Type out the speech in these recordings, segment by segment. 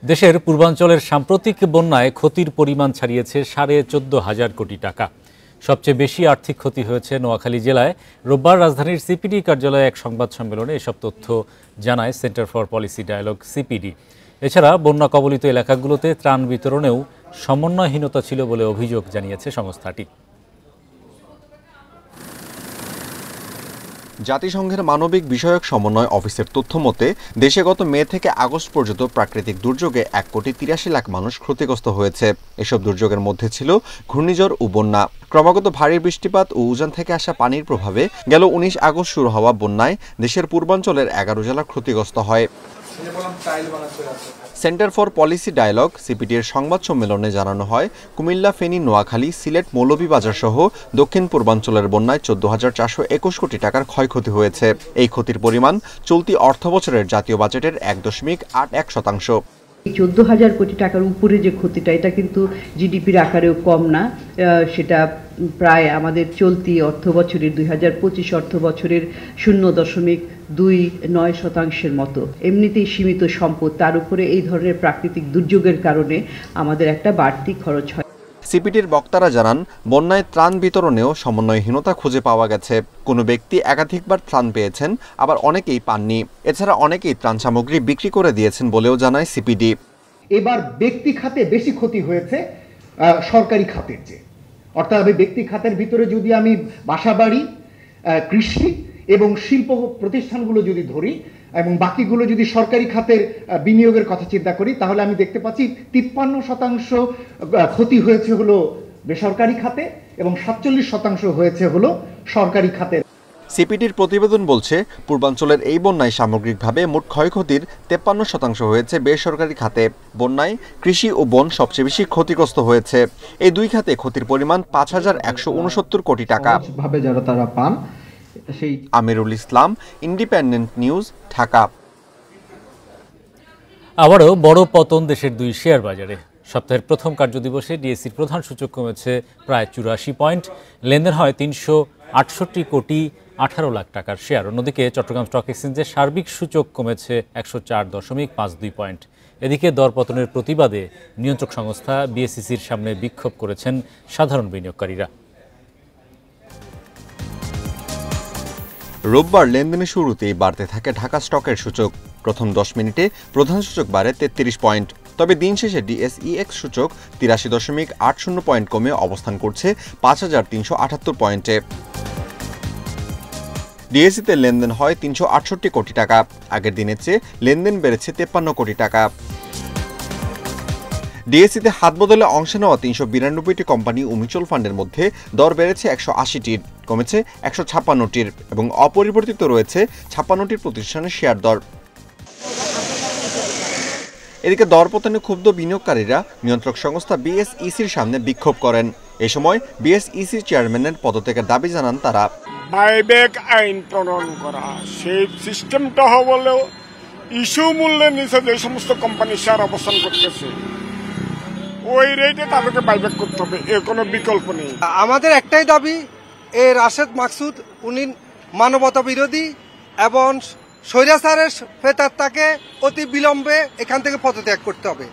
দেশের পূর্বাঞ্চলের সাম্প্রতিক বন্যায় ক্ষতির পরিমাণ ছাড়িয়েছে 14,500 কোটি টাকা। সবচেয়ে বেশি আর্থিক ক্ষতি হয়েছে নোয়াখালী জেলায়। রোববার রাজধানীর সিপিডি কার্যালয়ে এক সংবাদ সম্মেলনে এসব তথ্য জানায় Centre for Policy Dialogue CPD. এছাড়া বন্যা কবলিত এলাকাগুলোতে ত্রাণ বিতরণেও সমন্বয়হীনতা ছিল বলে অভিযোগ জানিয়েছে সংস্থাটি। জাতিসংঘের মানবিক বিষয়ক সমন্বয় অফিসের তথ্য মতে দেশে গত মে থেকে আগস্ট পর্যন্ত প্রাকৃতিক দুর্যোগে 1,83,00,000 মানুষ ক্ষতিগ্রস্ত হয়েছে। এসব দুর্যোগের মধ্যে ছিল ঘূর্ণিঝড় ও বন্যা। ক্রমাগত ভারী বৃষ্টিপাত ও উজান থেকে আসা পানির প্রভাবে গেল 19 আগস্ট শুরু হওয়া বন্যায় দেশের পূর্বাঞ্চলের 11 জেলা ক্ষতিগ্রস্ত হয়। সেন্টার ফর পলিসি ডায়ালগ সিপিডির সংবাদ সম্মেলনে জানানো হয়, কুমিল্লা, ফেনী, নোয়াখালী, সিলেট, মৌলভীবাজার সহ দক্ষিণ পূর্বাঞ্চলের বন্যায় 14,421 কোটি টাকার ক্ষয়ক্ষতি হয়েছে। এই ক্ষতির পরিমাণ চলতি অর্থবছরের জাতীয় বাজেটের 1.81%। 14,000 কোটি টাকার উপরে যে ক্ষতিটা, এটা কিন্তু জিডিপির আকারেও কম না। সেটা প্রায় আমাদের চলতি অর্থ বছরের 2025 অর্থ বছরের 0.29% মতো। এমনিতেই সীমিত সম্পদ, তার উপরে এই ধরনের প্রাকৃতিক দুর্যোগের কারণে আমাদের একটা বাড়তি খরচ হয়। সিপিডির বক্তারা জানান, বন্যায় ত্রাণ বিতরণেও সমন্বয়হীনতা খুঁজে পাওয়া গেছে। কোনো ব্যক্তি একাধিকবার ত্রাণ পেয়েছেন, আবার অনেকেই পাননি। এছাড়া অনেকেই ত্রাণ সামগ্রী বিক্রি করে দিয়েছেন বলেও জানায় সিপিডি। এবার ব্যক্তি খাতে বেশি ক্ষতি হয়েছে সরকারি খাতের চেয়ে। অর্থাৎ ব্যক্তি খাতের ভিতরে যদি আমি বাসাবাড়ি, কৃষি এবং শিল্প প্রতিষ্ঠানগুলো যদি ধরি এবং বাকিগুলো যদি সরকারি খাতের বিনিয়োগের কথা চিন্তা করি, তাহলে আমি দেখতে পাচ্ছি 53% ক্ষতি হয়েছে হলো বেসরকারি খাতে এবং 47% হয়েছে হলো সরকারি খাতে। সিপিডির প্রতিবেদন বলছে, পূর্বাঞ্চলের এই বন্যায় সামগ্রিকভাবে মোট ক্ষয়ক্ষতির 53% হয়েছে বেসরকারি খাতে। বন্যায় কৃষি ও বন সবচেয়ে বেশি ক্ষতিগ্রস্ত হয়েছে। এই দুই খাতে ক্ষতির পরিমাণ 5,169 কোটি টাকা। যারা তারা পান। Amirul Islam, independent news, Dhaka. আবারও বড় পতন দেশের দুই শেয়ার বাজারে। সপ্তাহের প্রথম কার্যদিবসে ডিএসসির প্রধান সূচক কমেছে প্রায় 84 পয়েন্ট। লেনদেন হয় 368 কোটি 18 লাখ টাকার শেয়ার। অন্যদিকে চট্টগ্রাম স্টক এক্সচেঞ্জের সার্বিক সূচক কমেছে 104.52 পয়েন্ট। এদিকে দরপতনের প্রতিবাদে নিয়ন্ত্রক সংস্থা বিএসইসির সামনে বিক্ষোভ করেছেন সাধারণ বিনিয়োগকারীরা। রোববার লেনদেনের শুরুতেই বাড়তে থাকে ঢাকা স্টকের সূচক। প্রথম 10 মিনিটে প্রধান সূচক বাড়ে 33 পয়েন্ট। তবে দিন শেষে ডিএসইএক্স সূচক 83.80 পয়েন্ট কমে অবস্থান করছে 5,378 পয়েন্টে। ডিএসইতে লেনদেন হয় 368 কোটি টাকা। আগের দিনের চেয়ে লেনদেন বেড়েছে 53 কোটি টাকা। ডিএসইতে হাত বদলে অংশ নেওয়া 392টি কোম্পানি ও মিউচুয়াল ফান্ডের মধ্যে দর বেড়েছে 180টির, কমেছে 156টির এবং অপরিবর্তিত রয়েছে 56টির প্রতিষ্ঠানের শেয়ার দর। এদিকে দরপতনে ক্ষুব্ধ বিনিয়োগকারীরা নিয়ন্ত্রক সংস্থা বিএসইসির সামনে বিক্ষোভ করেন। এ সময় বিএসইসির চেয়ারম্যানের পদত্যাগের দাবি জানান তারা। বাইব্যাক আইন প্রণয়ন করা, সেই সিস্টেমটা হলেও ইস্যু মূল্যের নিচে যে সমস্ত কোম্পানি শেয়ার অবস্থান করতেছে ওই রেটে তাদেরকে বাইব্যাক করতে হবে, এর কোনো বিকল্প নেই। আমাদের একটাই দাবি, এই রাশেদ মাকসুদ উনি মানবতা বিরোধী এবং স্বৈরাচারের ফেতারটাকে অতি বিলম্বে এখান থেকে পদত্যাগ করতে হবে।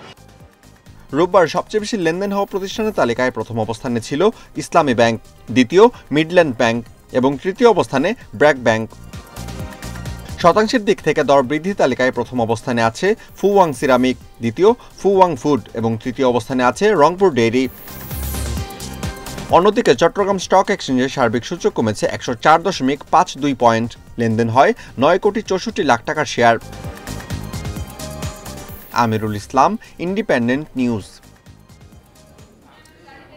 রোববার সবচেয়ে বেশি লেনদেন হওয়া প্রতিষ্ঠানের তালিকায় প্রথম অবস্থানে ছিল ইসলামী ব্যাংক, দ্বিতীয় মিডল্যান্ড ব্যাংক এবং তৃতীয় অবস্থানে ব্র্যাক ব্যাংক। শতাংশের দিক থেকে দর বৃদ্ধি তালিকায় প্রথম অবস্থানে আছে ফুওয়াং সিরামিক, দ্বিতীয় ফুওয়াং ফুড এবং তৃতীয় অবস্থানে আছে রংপুর ডেইরি। অন্যদিকে চট্টগ্রাম স্টক এক্সচেঞ্জের সার্বিক সূচক কমেছে 104.52 পয়েন্ট। লেনদেন হয় 9,64,00,000 টাকার share. Amirul Islam, independent news.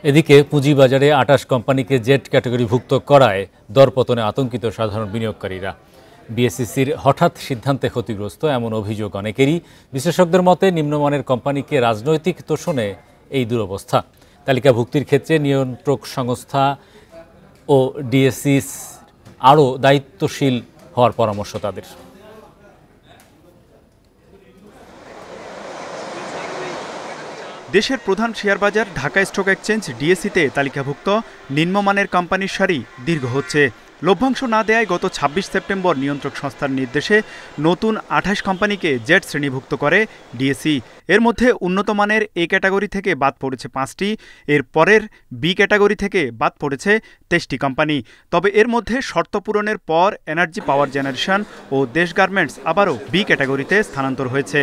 এদিকে পুঁজিবাজারে 28 কোম্পানিকে জেড ক্যাটাগরিভুক্ত করায় দরপতনে আতঙ্কিত সাধারণ বিনিয়োগকারীরা। বিএসইসির হঠাৎ সিদ্ধান্তে ক্ষতিগ্রস্ত এমন অভিযোগ অনেকেরই। বিশেষজ্ঞদের মতে নিম্নমানের কোম্পানিকে রাজনৈতিক তোষণে এই দুরবস্থা। তালিকাভুক্তির ক্ষেত্রে নিয়ন্ত্রক সংস্থা ও ডিএসসিস আরও দায়িত্বশীল হওয়ার পরামর্শ তাদের। দেশের প্রধান শেয়ার বাজার ঢাকা স্টক এক্সচেঞ্জ ডিএসইতে তালিকাভুক্ত নিম্নমানের কোম্পানির সারি দীর্ঘ হচ্ছে। লভ্যাংশ না দেয়ায় গত ২৬ সেপ্টেম্বর নিয়ন্ত্রক সংস্থার নির্দেশে নতুন ২৮ কোম্পানিকে জেড শ্রেণীভুক্ত করে ডিএসই। এর মধ্যে উন্নত মানের এ ক্যাটাগরি থেকে বাদ পড়েছে ৫টি, এর পরের বি ক্যাটাগরি থেকে বাদ পড়েছে ২৩টি কোম্পানি। তবে এর মধ্যে শর্ত পূরণের পর এনার্জি পাওয়ার জেনারেশন ও দেশ গার্মেন্টস আবারও বি ক্যাটাগরিতে স্থানান্তর হয়েছে।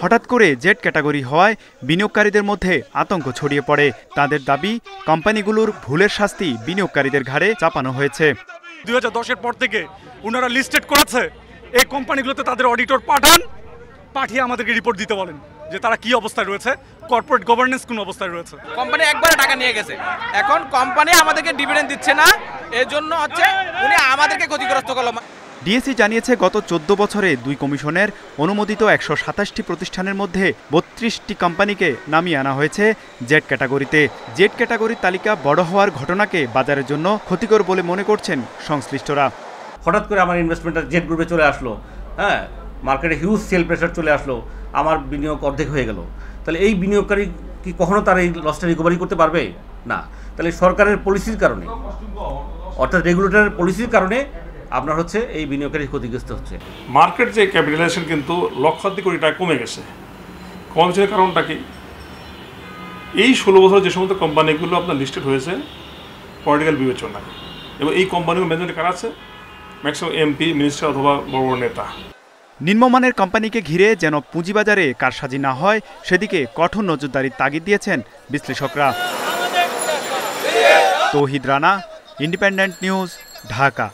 হঠাৎ করে জেড ক্যাটাগরি হওয়ায় বিনিয়োগকারীদের মধ্যে আতঙ্ক ছড়িয়ে পড়ে। তাদের দাবি, কোম্পানিগুলোর ভুলের শাস্তি বিনিয়োগকারীদের ঘাড়ে চাপানো হয়েছে। 2010-এর পর থেকে ওনারা লিস্টেড করেছে, এই কোম্পানিগুলোতে তাদের অডিটর পাঠিয়ে আমাদেরকে রিপোর্ট দিতে বলেন যে তারা কি অবস্থায় রয়েছে, কর্পোরেট গভর্নেন্স কোন অবস্থায় রয়েছে। কোম্পানি একবারে টাকা নিয়ে গেছে, এখন কোম্পানি আমাদেরকে ডিভিডেন্ড দিচ্ছে না, এর জন্য হচ্ছে উনি আমাদেরকে ক্ষতিগ্রস্ত করলো। ডিএসই জানিয়েছে গত 14 বছরে 2 কমিশনের অনুমোদিত 127টি প্রতিষ্ঠানের মধ্যে 32টি কোম্পানিকে নামিয়ে আনা হয়েছে জেড ক্যাটাগরিতে। জেড ক্যাটাগরির তালিকা বড় হওয়ার ঘটনাকে বাজারের জন্য ক্ষতিকর বলে মনে করছেন সংশ্লিষ্টরা। হঠাৎ করে আমার ইনভেস্টমেন্টটা জেড গ্রুপে চলে আসলো, হ্যাঁ, মার্কেটে হিউজ সেল প্রেশার চলে আসলো, আমার বিনিয়োগ অর্ধেক হয়ে গেল। তাহলে এই বিনিয়োগকারী কি কখনো তার এই লসটা রিকভারি করতে পারবে না? তাহলে সরকারের পলিসির কারণে, অর্থাৎ রেগুলেটরের পলিসির কারণে আপনার হচ্ছে এই বিনিয়োগকারী ক্ষতিগ্রস্ত হচ্ছে। মার্কেট যে ক্যাপিটালাইজেশন কিন্তু লক্ষাধিক কোটি টাকা কমে গেছে। কমছে কারণটা কি? এই 16 বছর যে সমস্ত কোম্পানিগুলো আপনার লিস্টেড হয়েছে পলিটিক্যাল বিবেচনায়, এবং এই কোম্পানিগুলো মেজরিটি কারা আছে? ম্যাক্সিমাম এমপি, মিনিস্টার অথবা বড় বড় নেতা। নিম্নমানের কোম্পানিকে ঘিরে যেন পুঁজিবাজারে কারসাজি না হয় সেদিকে কঠোর নজরদারির তাগিদ দিয়েছেন বিশ্লেষকরা। তৌহিদ রানা, ইন্ডিপেন্ডেন্ট নিউজ, ঢাকা।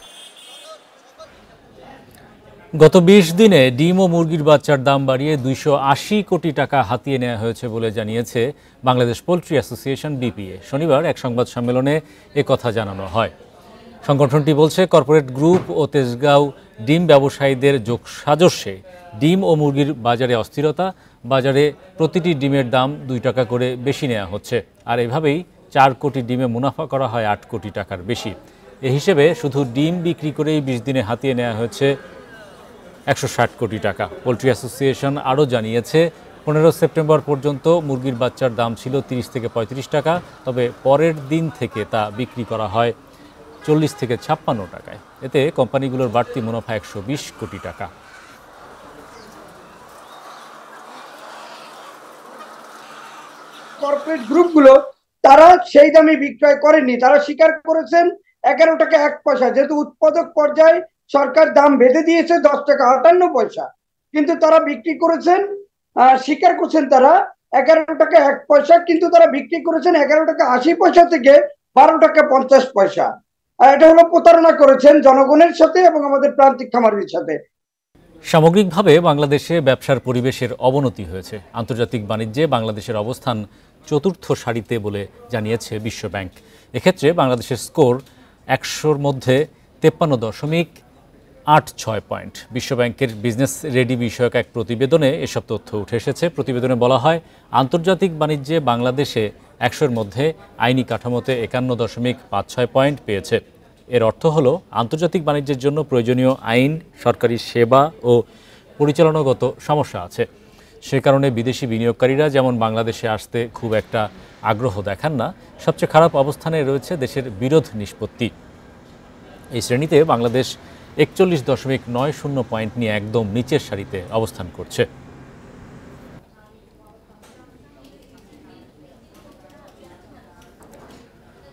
গত 20 দিনে ডিম ও মুরগির বাচ্চার দাম বাড়িয়ে 280 কোটি টাকা হাতিয়ে নেওয়া হয়েছে বলে জানিয়েছে বাংলাদেশ পোল্ট্রি অ্যাসোসিয়েশন বিপিএ। শনিবার এক সংবাদ সম্মেলনে একথা জানানো হয়। সংগঠনটি বলছে, কর্পোরেট গ্রুপ ও তেজগাঁও ডিম ব্যবসায়ীদের যোগসাজশে ডিম ও মুরগির বাজারে অস্থিরতা, বাজারে প্রতিটি ডিমের দাম 2 টাকা করে বেশি নেওয়া হচ্ছে। আর এভাবেই 4 কোটি ডিমে মুনাফা করা হয় 8 কোটি টাকার বেশি। এ হিসেবে শুধু ডিম বিক্রি করেই 20 দিনে হাতিয়ে নেওয়া হয়েছে 160 কোটি টাকা। পোল্ট্রি অ্যাসোসিয়েশন আরও জানিয়েছে, 15 সেপ্টেম্বর পর্যন্ত মুরগির বাচ্চার দাম ছিল 30 থেকে 35 টাকা, তবে পরের দিন থেকে তা বিক্রি করা হয় 40 থেকে 56 টাকায়। এতে কোম্পানিগুলোর বাড়তি মুনাফা 120 কোটি টাকা। কর্পোরেট গ্রুপগুলো তারা সেই দামে বিক্রয় করেনি, তারা স্বীকার করেছেন 11 টাকা 1 পয়সা, যেহেতু উৎপাদক পর্যায়ে সরকার দাম বেঁধে দিয়েছে 10 টাকা 58 পয়সা, কিন্তু তারা বিক্রি করেছেন, স্বীকার করছেন তারা 11 টাকা 1 পয়সা, কিন্তু তারা বিক্রি করেছেন 11 টাকা 80 পয়সা থেকে 12 টাকা 50 পয়সা। এটা হলো প্রতারণা করেছেন জনগণের সাথে এবং আমাদের প্রান্তিক খামারিদের সাথে। সামগ্রিকভাবে বাংলাদেশে ব্যবসার পরিবেশের অবনতি হয়েছে। আন্তর্জাতিক বাণিজ্যে বাংলাদেশের অবস্থান 4র্থ সারিতে বলে জানিয়েছে বিশ্বব্যাংক। এক্ষেত্রে বাংলাদেশের স্কোর 100-র মধ্যে 53.86 পয়েন্ট। বিশ্বব্যাংকের বিজনেস রেডি বিষয়ক এক প্রতিবেদনে এসব তথ্য উঠে এসেছে। প্রতিবেদনে বলা হয়, আন্তর্জাতিক বাণিজ্যে বাংলাদেশে 100-র মধ্যে আইনি কাঠামোতে 51.56 পয়েন্ট পেয়েছে। এর অর্থ হলো, আন্তর্জাতিক বাণিজ্যের জন্য প্রয়োজনীয় আইন, সরকারি সেবা ও পরিচালনাগত সমস্যা আছে। সে কারণে বিদেশি বিনিয়োগকারীরা যেমন বাংলাদেশে আসতে খুব একটা আগ্রহ দেখান না। সবচেয়ে খারাপ অবস্থানে রয়েছে দেশের বিরোধ নিষ্পত্তি। এই শ্রেণীতে বাংলাদেশ 41.90 পয়েন্ট নিয়ে একদম নিচের সারিতে অবস্থান করছে।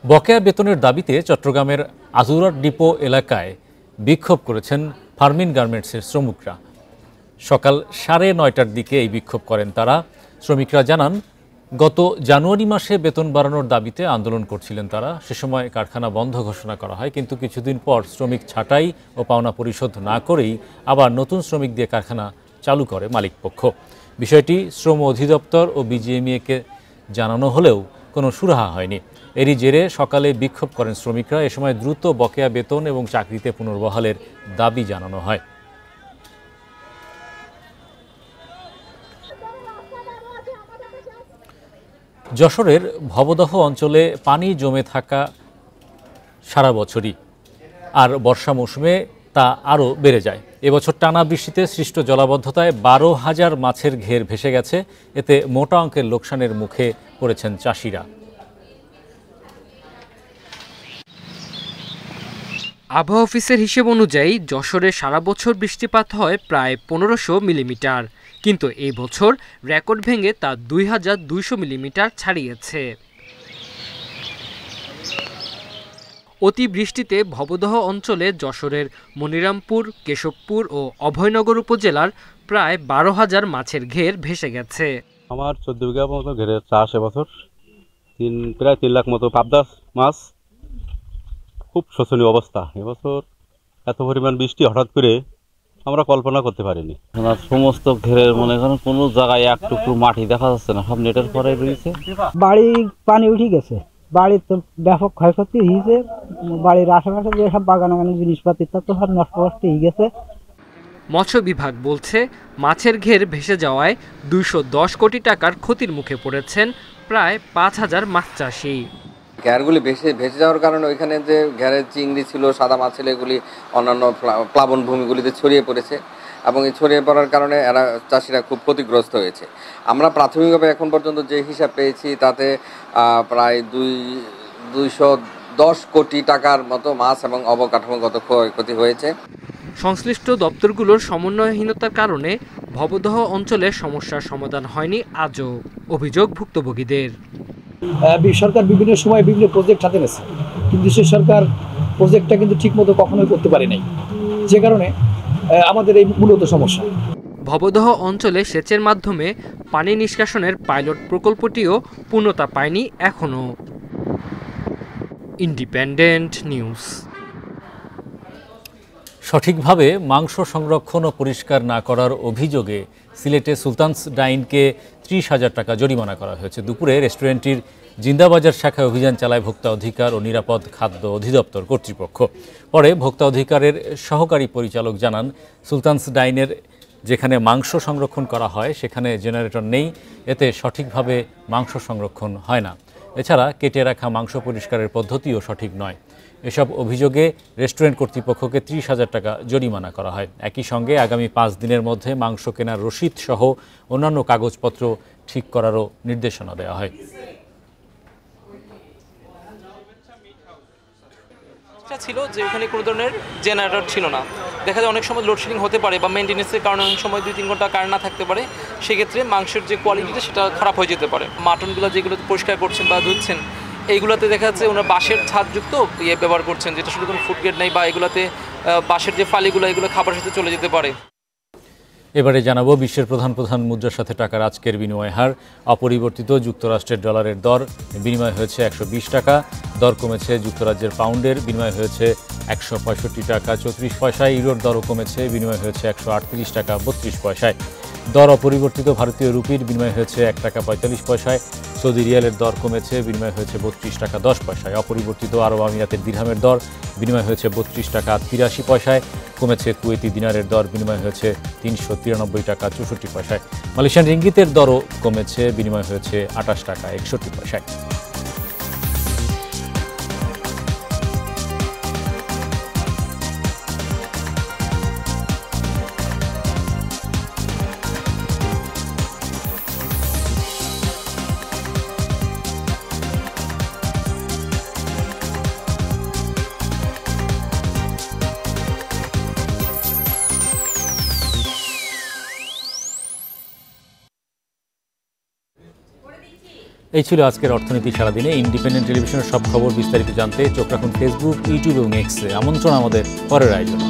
বকেয়া বেতনের দাবিতে চট্টগ্রামের আজুরার ডিপো এলাকায় বিক্ষোভ করেছেন ফারমিন গার্মেন্টসের শ্রমিকরা। সকাল 9:30টার দিকে এই বিক্ষোভ করেন তারা। শ্রমিকরা জানান, গত জানুয়ারি মাসে বেতন বাড়ানোর দাবিতে আন্দোলন করছিলেন তারা। সে সময় কারখানা বন্ধ ঘোষণা করা হয়, কিন্তু কিছুদিন পর শ্রমিক ছাঁটাই ও পাওনা পরিশোধ না করেই আবার নতুন শ্রমিক দিয়ে কারখানা চালু করে মালিকপক্ষ। বিষয়টি শ্রম অধিদপ্তর ও বিজিএমইএকে জানানো হলেও কোনো সুরাহা হয়নি। এরই জেরে সকালে বিক্ষোভ করেন শ্রমিকরা। এ সময় দ্রুত বকেয়া বেতন এবং চাকরিতে পুনর্বহালের দাবি জানানো হয়। যশোরের ভবদহ অঞ্চলে পানি জমে থাকা সারা বছরই, আর বর্ষা মৌসুমে তা আরও বেড়ে যায়। এবছর টানা বৃষ্টিতে সৃষ্ট জলাবদ্ধতায় 12,000 মাছের ঘের ভেসে গেছে। এতে মোটা অঙ্কের লোকসানের মুখে পড়েছেন চাষিরা। আবহাওয়া অফিসের হিসেব অনুযায়ী যশোরে সারা বছর বৃষ্টিপাত হয় প্রায় 1500 মিলিমিটার, কিন্তু এই বছর রেকর্ড ভেঙে তা 2200 মিলিমিটার ছাড়িয়েছে। অতিবৃষ্টিতে ভবদহ অঞ্চলে যশোরের মনিরামপুর, কেশবপুর ও অভয়নগর উপজেলার প্রায় 12,000 মাছের ঘের ভেসে গেছে। আমার 14 বিঘা মতো ঘেরের চাষ এবছর, প্রায় 3 লাখ মতো পাবদা মাছ। খুব শোচনীয় অবস্থা। এবছর এত পরিমাণ বৃষ্টি হঠাৎ করে আমরা কল্পনা করতে পারিনি। সমস্ত ঘেরের মনে করেন কোনো জায়গায় এক টুকরো মাটি দেখা যাচ্ছে না, সব নেটের পরে রয়েছে। বাড়ি পানি উঠে গেছে, বাড়ির তো ব্যাপক ক্ষয়ক্ষতি হয়েছে। বাড়ির আশেপাশে যেসব বাগান জিনিসপাতি তা তো সব নষ্ট হয়ে গেছে। মৎস্য বিভাগ বলছে মাছের ঘের ভেসে যাওয়ায় 210 কোটি টাকার ক্ষতির মুখে পড়েছেন প্রায় 5000 মাছ চাষি। ঘেরগুলি ভেসে যাওয়ার কারণে ওইখানে যে ঘেরের চিংড়ি ছিল, সাদা মাছ ছিল, এগুলি অন্যান্য প্লাবন ভূমিগুলিতে ছড়িয়ে পড়েছে এবং এই ছড়িয়ে পড়ার কারণে এরা চাষিরা খুব ক্ষতিগ্রস্ত হয়েছে। আমরা প্রাথমিকভাবে এখন পর্যন্ত যে হিসাব পেয়েছি তাতে প্রায় 210 কোটি টাকার মতো মাছ এবং অবকাঠামোগত ক্ষয়ক্ষতি হয়েছে। সংশ্লিষ্ট দপ্তরগুলোর সমন্বয়হীনতার কারণে ভবদহ অঞ্চলের সমস্যার সমাধান হয়নি আজও, অভিযোগ ভুক্তভোগীদের। সরকার বিভিন্ন সময় বিভিন্ন প্রজেক্ট হাতে নিয়েছে, কিন্তু সে সরকার প্রজেক্টটা কিন্তু ঠিকমতো কখনোই করতে পারে নাই, যে কারণে আমাদের এই মূলত সমস্যা। ভবদহ অঞ্চলে সেচের মাধ্যমে পানি নিষ্কাশনের পাইলট প্রকল্পটিও পূর্ণতা পায়নি এখনো। Independent news. সঠিকভাবে মাংস সংরক্ষণ ও পরিষ্কার না করার অভিযোগে সিলেটে সুলতানস ডাইনকে 30,000 টাকা জরিমানা করা হয়েছে। দুপুরে রেস্টুরেন্টটির জিন্দাবাজার শাখায় অভিযান চালায় ভোক্তা অধিকার ও নিরাপদ খাদ্য অধিদপ্তর কর্তৃপক্ষ। পরে ভোক্তা অধিকারের সহকারী পরিচালক জানান, সুলতানস ডাইনের যেখানে মাংস সংরক্ষণ করা হয় সেখানে জেনারেটর নেই, এতে সঠিকভাবে মাংস সংরক্ষণ হয় না। এছাড়া কেটে রাখা মাংস পরিষ্কারের পদ্ধতিও সঠিক নয়। এসব অভিযোগে রেস্টুরেন্ট কর্তৃপক্ষকে 30,000 টাকা জরিমানা করা হয়। একই সঙ্গে আগামী 5 দিনের মধ্যে মাংস কেনার রসিদ সহ অন্যান্য কাগজপত্র ঠিক করারও নির্দেশনা দেওয়া হয়। ছিল যে ওখানে কোনো ধরনের জেনারেটর ছিল না। দেখা যায় অনেক সময় লোডশেডিং হতে পারে বা মেনটেন্যান্সের কারণে অনেক সময় 2-3 ঘন্টা কারেন্ট না থাকতে পারে, সেক্ষেত্রে মাংসের যে কোয়ালিটিটা সেটা খারাপ হয়ে যেতে পারে। মাটনগুলো যেগুলো পরিষ্কার করছেন বা ধুচ্ছেন, এইগুলোতে দেখা যাচ্ছে ওনার বাঁশের ছাদযুক্ত ব্যবহার করছেন, যেটা শুধু কোনো ফুড গ্রেড নেই, বা এগুলোতে বাঁশের যে ফালিগুলো এগুলো খাবারের সাথে চলে যেতে পারে। এবারে জানাবো বিশ্বের প্রধান প্রধান মুদ্রার সাথে টাকার আজকের বিনিময় হার। অপরিবর্তিত যুক্তরাষ্ট্রের ডলারের দর বিনিময় হয়েছে 120 টাকা, দর কমেছে যুক্তরাজ্যের পাউন্ডের বিনিময় হয়েছে 165 টাকা 34 পয়সায়, ইউরোর দরও কমেছে, বিনিময় হয়েছে 138 টাকা 32 পয়সায়। দর অপরিবর্তিত ভারতীয় রুপির বিনিময় হয়েছে 1 টাকা 45 পয়সায়, সৌদি রিয়ালের দর কমেছে, বিনিময় হয়েছে 32 টাকা 10 পয়সায়। অপরিবর্তিত আরব আমিরাতের দিরহামের দর বিনিময় হয়েছে 32 টাকা 83 পয়সায়, কমেছে কুয়েতি দিনারের দর বিনিময় হয়েছে 393 টাকা 64 পয়সায়। মালয়েশিয়ান রিঙ্গিতের দরও কমেছে, বিনিময় হয়েছে 28 টাকা 61 পয়সায়। এই ছিল আজকের অর্থনীতি সারাদিনে। ইন্ডিপেন্ডেন্ট টেলিভিশনের সব খবর বিস্তারিত জানতে চোখ রাখুন ফেসবুক, ইউটিউব এবং এক্সে। আমন্ত্রণ আমাদের পরের আয়োজনে।